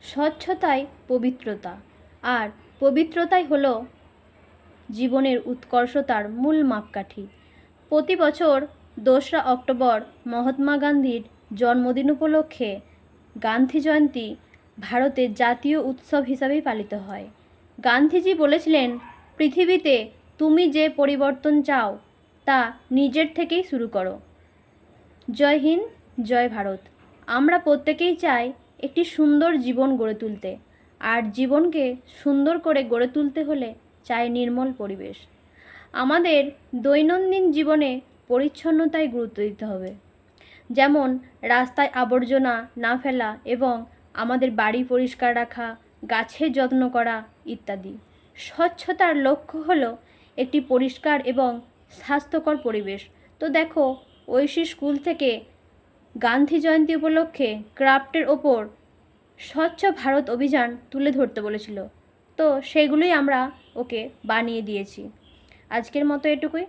স্বচ্ছতাই পবিত্রতা, আর পবিত্রতাই হলো জীবনের উৎকর্ষতার মূল মাপকাঠি। প্রতি বছর 2রা অক্টোবর মহাত্মা গান্ধীর জন্মদিন উপলক্ষে গান্ধী জয়ন্তী ভারতের জাতীয় উৎসব হিসাবেই পালিত হয়। গান্ধীজি বলেছিলেন, পৃথিবীতে তুমি যে পরিবর্তন চাও তা নিজের থেকেই শুরু করো। জয় হিন্দ, জয় ভারত। আমরা প্রত্যেকেই চাই একটি সুন্দর জীবন গড়ে তুলতে, আর জীবনকে সুন্দর করে গড়ে তুলতে হলে চাই নির্মল পরিবেশ। আমাদের দৈনন্দিন জীবনে পরিচ্ছন্নতায় গুরুত্ব দিতে হবে, যেমন রাস্তায় আবর্জনা না ফেলা এবং আমাদের বাড়ি পরিষ্কার রাখা, গাছের যত্ন করা ইত্যাদি। স্বচ্ছতার লক্ষ্য হলো একটি পরিষ্কার এবং স্বাস্থ্যকর পরিবেশ। তো দেখো, ঐশী স্কুল থেকে গান্ধী জয়ন্তী উপলক্ষে ক্রাফটের ওপর স্বচ্ছ ভারত অভিযান তুলে ধরতে বলেছিল, তো সেগুলোই আমরা ওকে বানিয়ে দিয়েছি। আজকের মতো এটুকুই।